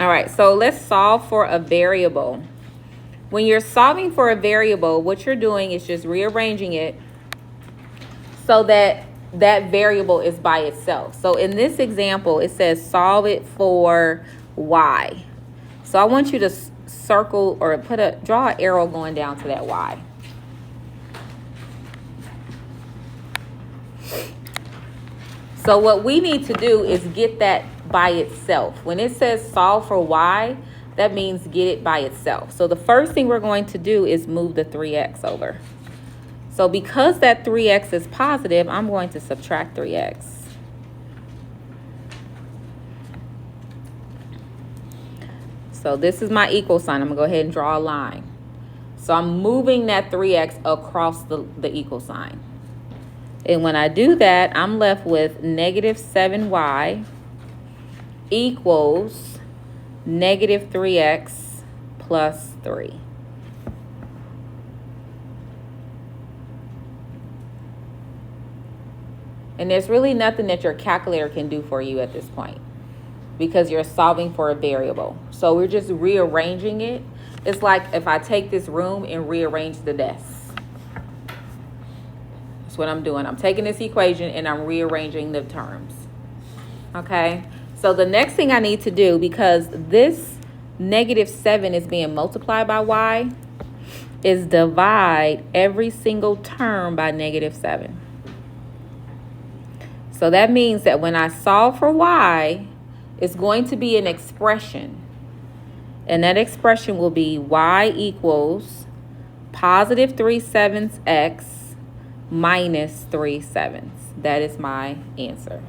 All right, so let's solve for a variable. When you're solving for a variable, what you're doing is just rearranging it so that that variable is by itself. So in this example, it says solve it for y. So I want you to circle or draw an arrow going down to that y. So what we need to do is get that by itself. When it says solve for y, that means get it by itself. So the first thing we're going to do is move the 3x over. So because that 3x is positive, I'm going to subtract 3x. So this is my equal sign. I'm going to go ahead and draw a line. So I'm moving that 3x across the equal sign. And when I do that, I'm left with negative 7y equals negative 3x plus 3. And there's really nothing that your calculator can do for you at this point because you're solving for a variable. So we're just rearranging it. It's like if I take this room and rearrange the desks. That's what I'm doing. I'm taking this equation and I'm rearranging the terms. Okay? So the next thing I need to do, because this negative 7 is being multiplied by y, is divide every single term by negative 7. So that means that when I solve for y, it's going to be an expression. And that expression will be y equals positive 3/7 x minus 3/7. That is my answer.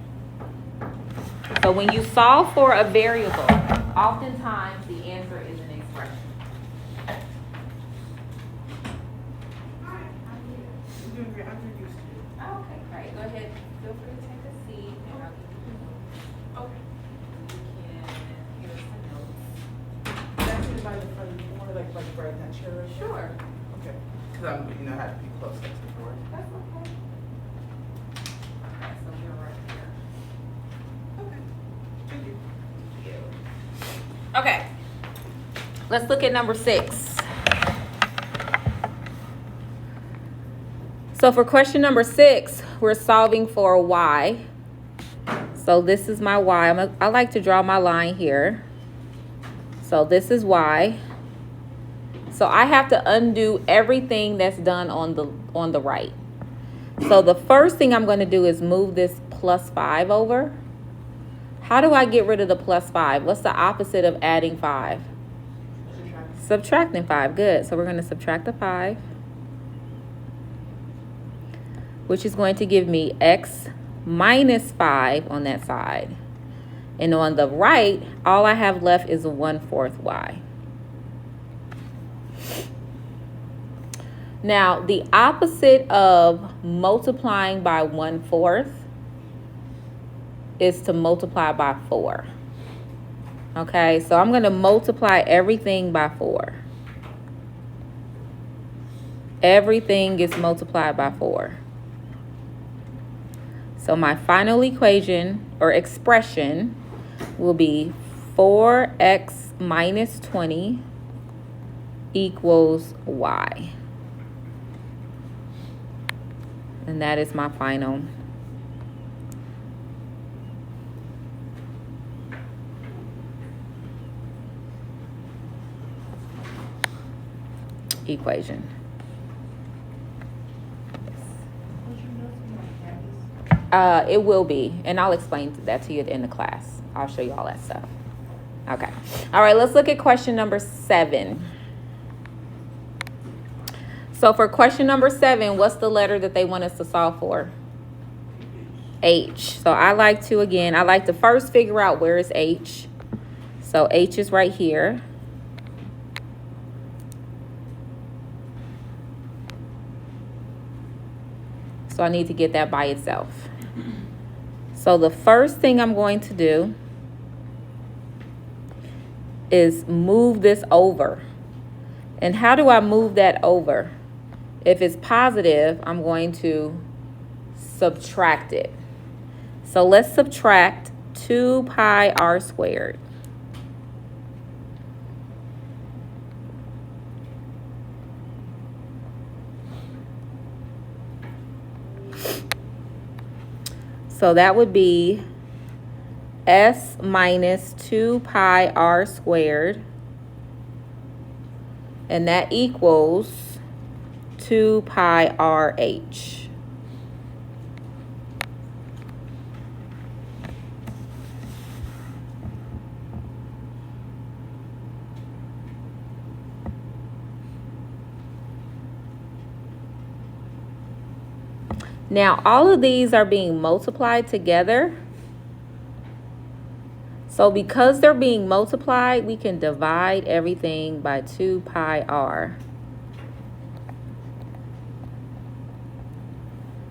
So when you solve for a variable, oftentimes the answer is an expression. You're doing great. I'm used to it. Oh, okay, great. Go ahead. Feel free to take a seat. And I'll give you Okay. You can hear some notes. Can I sit by the front more like right in that chair? Right there? Sure. Okay. Because I'm, I have to be close next to the door. That's okay. Okay, so you're right here. Okay. Thank you. Okay. Let's look at number 6. So for question number 6, we're solving for y. So this is my y. I like to draw my line here. So this is y. So I have to undo everything that's done on the right. So the first thing I'm going to do is move this plus 5 over. How do I get rid of the plus 5? What's the opposite of adding 5? Subtracting 5. Good. So we're going to subtract the 5, which is going to give me x minus 5 on that side. And on the right, all I have left is a 1/4 y. Now, the opposite of multiplying by 1/4 is to multiply by 4. Okay, so I'm going to multiply everything by 4. Everything gets multiplied by 4. So my final equation or expression will be 4x minus 20 equals y. And that is my final equation. It will be, and I'll explain that to you in the class. I'll show you all that stuff. Okay. All right, let's look at question number 7. So for question number 7, what's the letter that they want us to solve for? H. So I like to first figure out where is H. So H is right here. So I need to get that by itself. So the first thing I'm going to do is move this over. And how do I move that over? If it's positive, I'm going to subtract it. So let's subtract 2 pi r squared. So that would be s minus 2 pi r squared. And that equals 2 pi RH. Now, all of these are being multiplied together. So because they're being multiplied, we can divide everything by 2 pi r.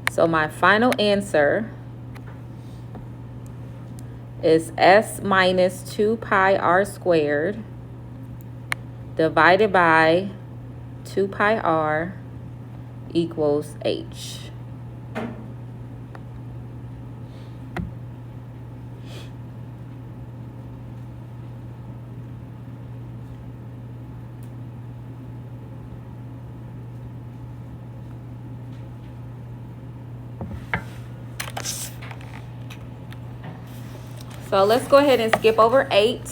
So my final answer is s minus 2 pi r squared divided by 2 pi r equals h. So let's go ahead and skip over 8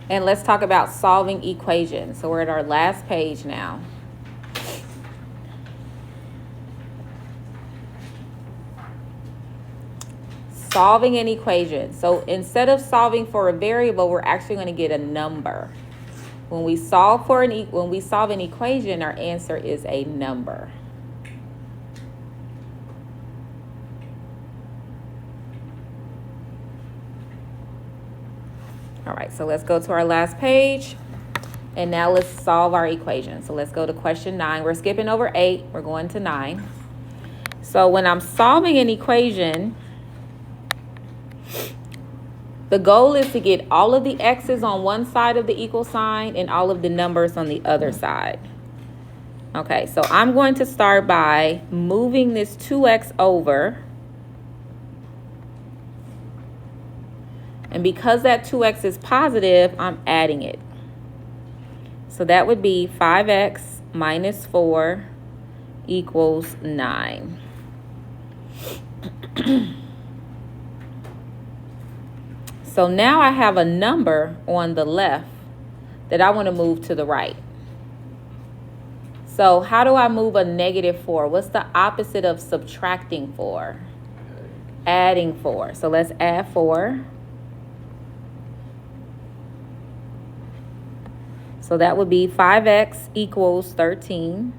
and let's talk about solving equations. So we're at our last page now. Solving an equation. So instead of solving for a variable, we're actually going to get a number. When we solve an equation, our answer is a number. All right, so let's go to our last page. And now let's solve our equation. So let's go to question 9. We're skipping over 8. We're going to 9. So when I'm solving an equation, the goal is to get all of the x's on one side of the equal sign and all of the numbers on the other side. Okay, so I'm going to start by moving this 2x over. And because that 2x is positive, I'm adding it. So that would be 5x minus 4 equals 9. So now I have a number on the left that I want to move to the right. So how do I move a negative 4? What's the opposite of subtracting 4? Adding 4. So let's add 4. So that would be 5x equals 13.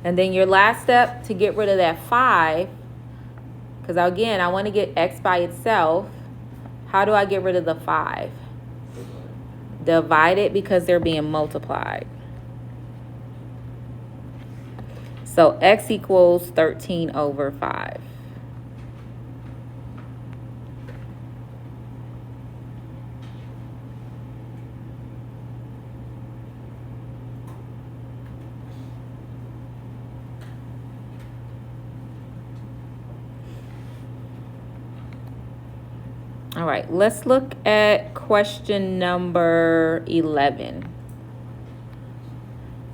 And then your last step to get rid of that 5, because again, I want to get x by itself. How do I get rid of the 5? Divide it because they're being multiplied. So x equals 13 over 5. All right, let's look at question number 11.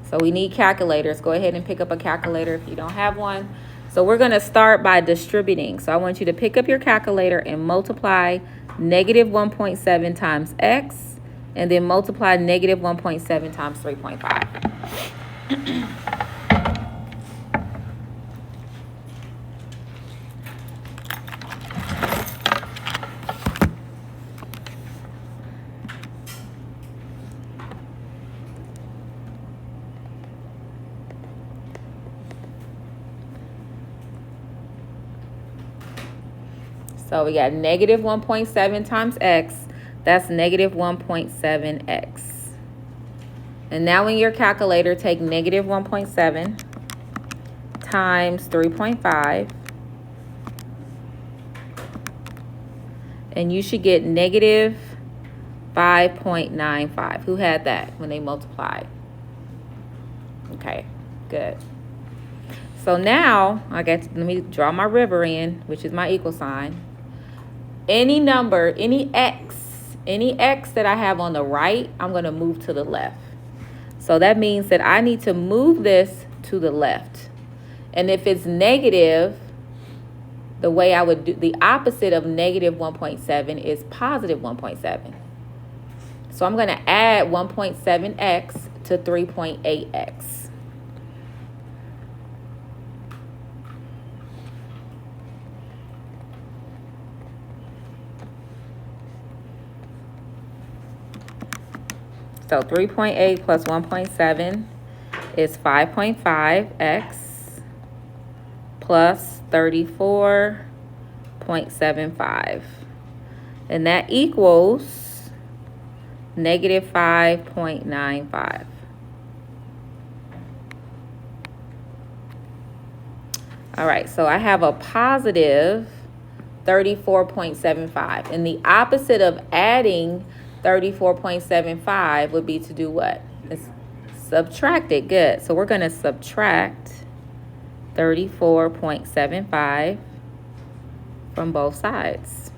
So we need calculators. Go ahead and pick up a calculator if you don't have one. So we're going to start by distributing. So I want you to pick up your calculator and multiply negative 1.7 times x, and then multiply negative 1.7 times 3.5. So we got negative 1.7 times x. That's negative 1.7x. And now in your calculator, take negative 1.7 times 3.5. And you should get negative 5.95. Who had that when they multiplied? Okay, good. So now, let me draw my river in, which is my equal sign. Any number, any x that I have on the right, I'm going to move to the left. So that means that I need to move this to the left. And if it's negative, the way I would do the opposite of negative 1.7 is positive 1.7. So I'm going to add 1.7x to 3.8x. So 3.8 plus 1.7 is 5.5x plus 34.75. And that equals negative 5.95. All right, so I have a positive 34.75. And the opposite of adding 34.75 would be to do what? It's subtract it. Good. So we're going to subtract 34.75 from both sides.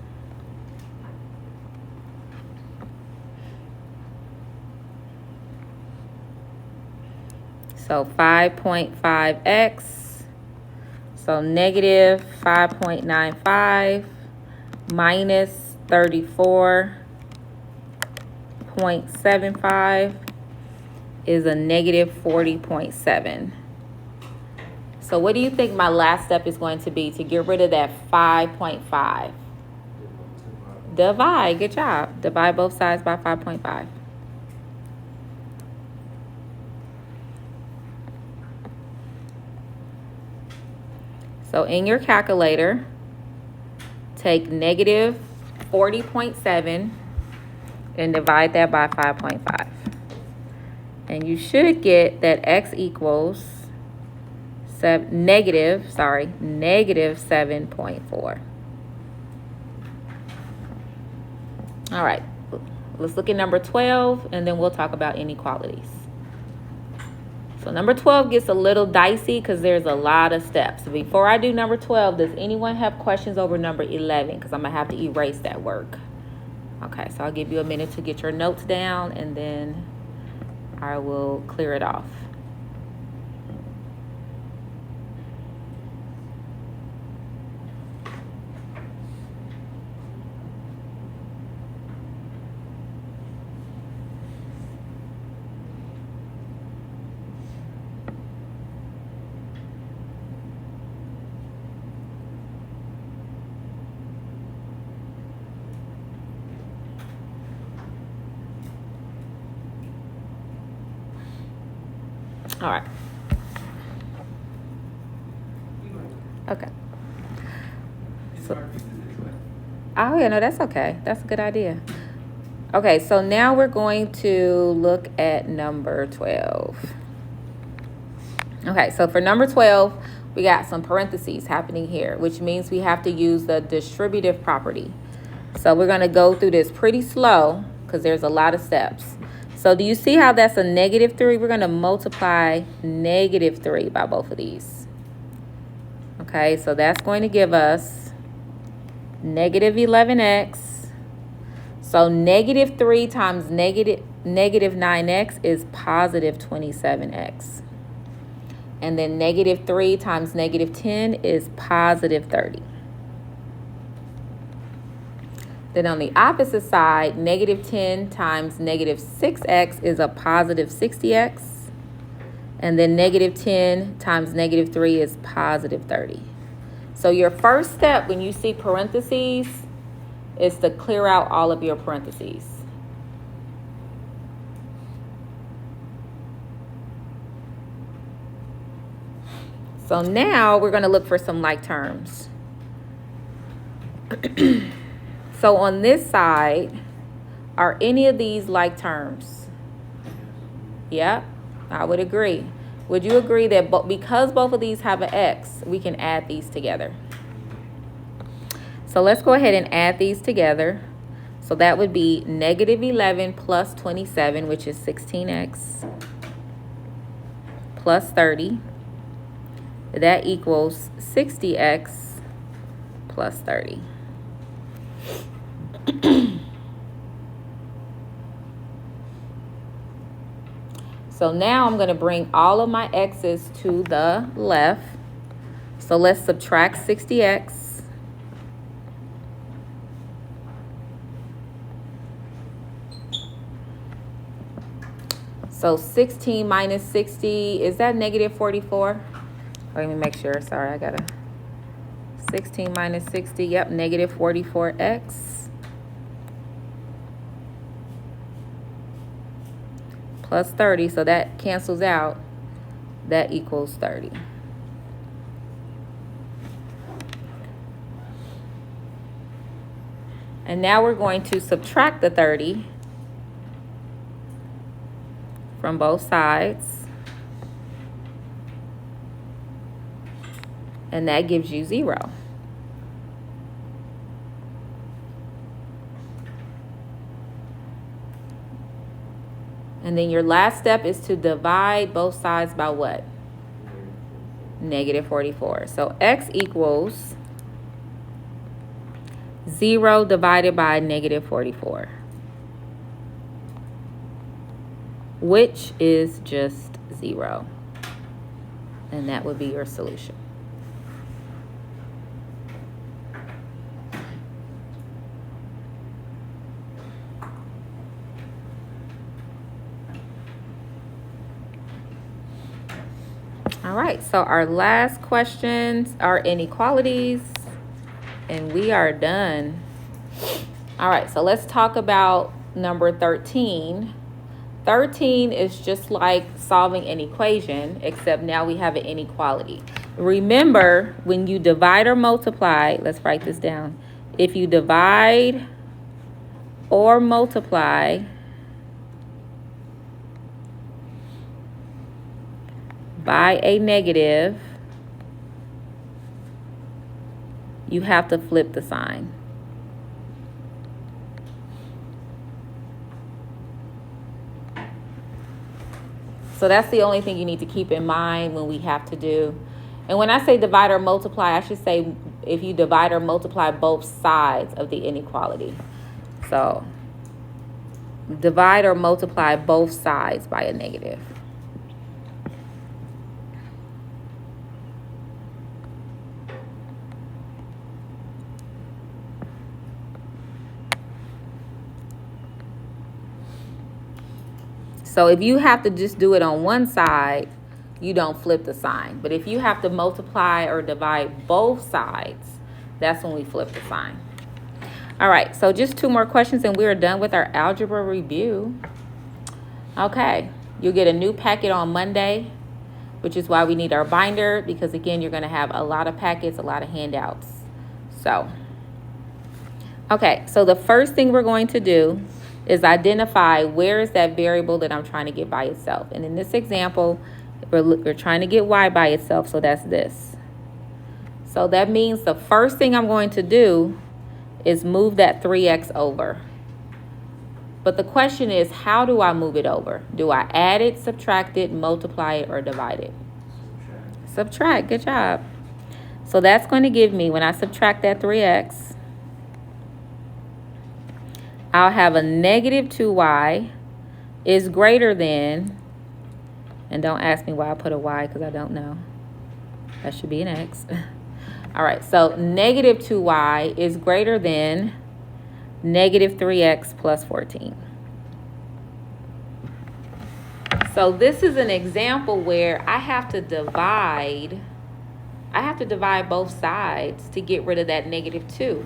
So 5.5x, so negative 5.95 minus 34.75 is a negative 40.7. So what do you think my last step is going to be to get rid of that 5.5? Divide. Good job. Divide both sides by 5.5. So in your calculator, take negative 40.7 and divide that by 5.5. And you should get that x equals negative 7.4. All right, let's look at number 12, and then we'll talk about inequalities. So number 12 gets a little dicey because there's a lot of steps. Before I do number 12, does anyone have questions over number 11? Because I'm going to have to erase that work. Okay, so I'll give you a minute to get your notes down, and then I will clear it off. All right. Okay. Oh, yeah, no, that's okay. That's a good idea. Okay, so now we're going to look at number 12. Okay, so for number 12, we got some parentheses happening here, which means we have to use the distributive property. So we're going to go through this pretty slow because there's a lot of steps. So do you see how that's a negative 3? We're going to multiply negative 3 by both of these. Okay, so that's going to give us negative 11x. So negative 3 times negative 9x is positive 27x. And then negative 3 times negative 10 is positive 30. Then on the opposite side, negative 10 times negative 6x is a positive 60x. And then negative 10 times negative 3 is positive 30. So your first step when you see parentheses is to clear out all of your parentheses. So now we're going to look for some like terms. So on this side, are any of these like terms? Yep, I would agree. Would you agree that because both of these have an x, we can add these together? So let's go ahead and add these together. So that would be negative 11 plus 27, which is 16x, plus 30. That equals 60x plus 30. So now I'm going to bring all of my x's to the left. So let's subtract 60x. So 16 minus 60, is that negative 44? Let me make sure. Sorry, I got to. 16 minus 60, yep, negative 44x. Plus 30, so that cancels out. That equals 30. And now we're going to subtract the 30 from both sides. And that gives you 0. And then your last step is to divide both sides by what? Negative 44. So x equals 0 divided by negative 44, which is just 0. And that would be your solution. All right, so our last questions are inequalities, and we are done. All right, so let's talk about number 13. 13 is just like solving an equation, except now we have an inequality. Remember, when you divide or multiply, let's write this down. If you divide or multiply by a negative, you have to flip the sign. So that's the only thing you need to keep in mind when we have to do. And when I say divide or multiply, I should say if you divide or multiply both sides of the inequality. So divide or multiply both sides by a negative. So if you have to just do it on one side, you don't flip the sign. But if you have to multiply or divide both sides, that's when we flip the sign. All right, so just 2 more questions and we are done with our algebra review. Okay, you'll get a new packet on Monday, which is why we need our binder, because again, you're gonna have a lot of packets, a lot of handouts. So, okay, so the first thing we're going to do is identify where is that variable that I'm trying to get by itself. And in this example, we're trying to get y by itself, so that's this. So that means the first thing I'm going to do is move that 3x over. But the question is, how do I move it over? Do I add it, subtract it, multiply it, or divide it? Subtract, good job. So that's going to give me, when I subtract that 3x, I'll have a negative 2y is greater than, and don't ask me why I put a y because I don't know. That should be an x. All right, so negative 2y is greater than negative 3x plus 14. So this is an example where I have to divide both sides to get rid of that negative 2.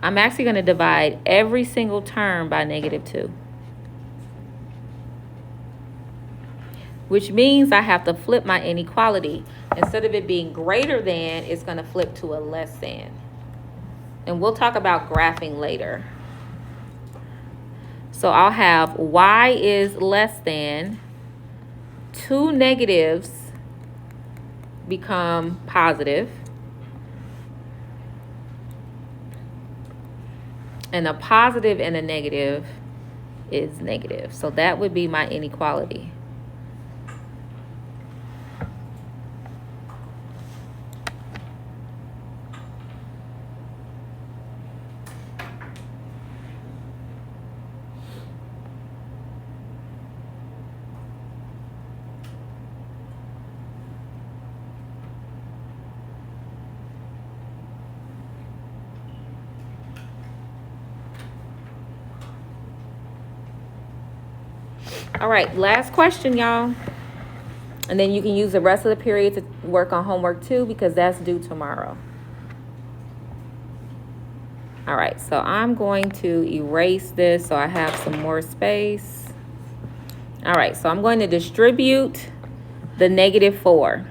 I'm actually going to divide every single term by negative 2. Which means I have to flip my inequality. Instead of it being greater than, it's going to flip to a less than. And we'll talk about graphing later. So I'll have y is less than, 2 negatives become positive, and a positive and a negative is negative. So that would be my inequality. All right, last question, y'all. And then you can use the rest of the period to work on homework 2 because that's due tomorrow. All right, so I'm going to erase this so I have some more space. All right, so I'm going to distribute the -4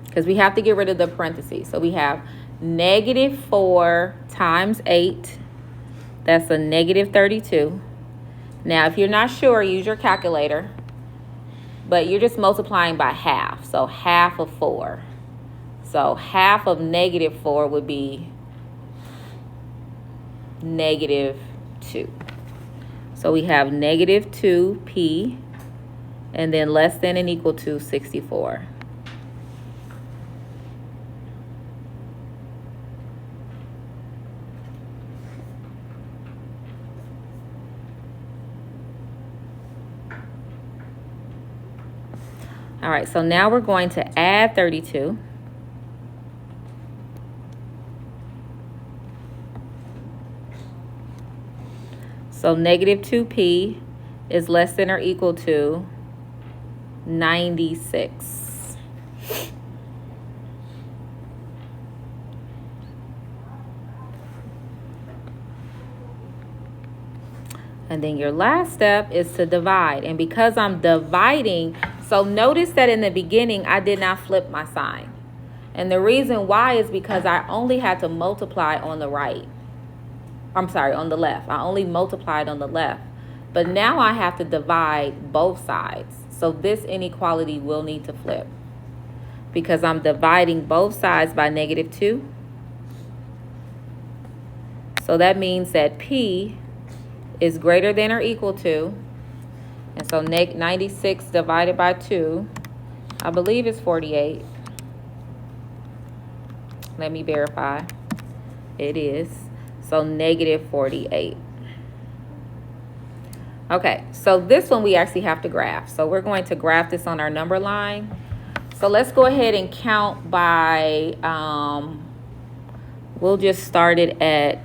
because we have to get rid of the parentheses. So we have -4 times 8. That's a -32. Now, if you're not sure, use your calculator. But you're just multiplying by half. So half of 4. So half of -4 would be -2. So we have -2p and then less than and equal to 64. All right, so now we're going to add 32. So -2p is less than or equal to 96. And then your last step is to divide. And because I'm dividing, so notice that in the beginning, I did not flip my sign. And the reason why is because I only had to multiply on the right. I'm sorry, on the left. I only multiplied on the left. But now I have to divide both sides. So this inequality will need to flip because I'm dividing both sides by -2. So that means that P is greater than or equal to, and so 96 divided by 2, I believe it's 48. Let me verify. It is. So -48. Okay, so this one we actually have to graph. So we're going to graph this on our number line. So let's go ahead and count by, we'll just start it at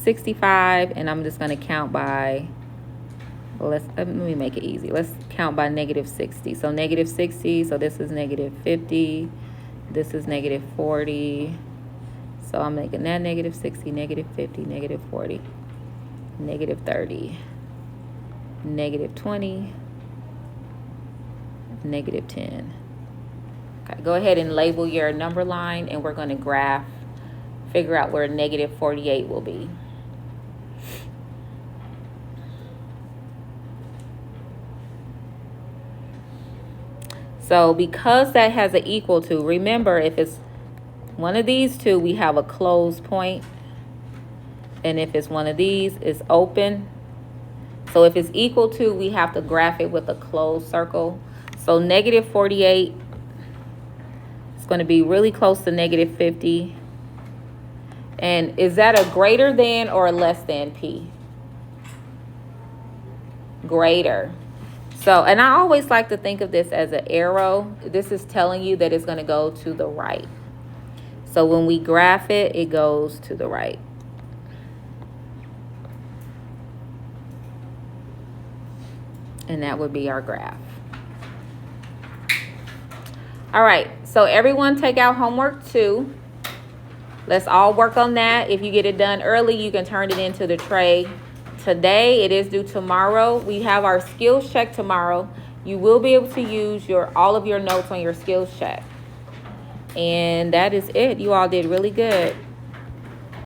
-65, and I'm just going to count by, let me make it easy. Let's count by -60. So -60, so this is -50, this is -40. So I'm making that -60, -50, -40, -30, -20, -10. Okay, go ahead and label your number line, and we're going to graph, figure out where -48 will be. So because that has an equal to, remember if it's one of these two, we have a closed point. And if it's one of these, it's open. So if it's equal to, we have to graph it with a closed circle. So -48 is going to be really close to -50. And is that a greater than or a less than P? Greater. So, and I always like to think of this as an arrow. This is telling you that it's going to go to the right. So when we graph it, it goes to the right. And that would be our graph. All right, so everyone take out homework 2. Let's all work on that. If you get it done early, you can turn it into the tray today. It is due tomorrow. We have our skills check tomorrow. You will be able to use all of your notes on your skills check. And that is it. You all did really good.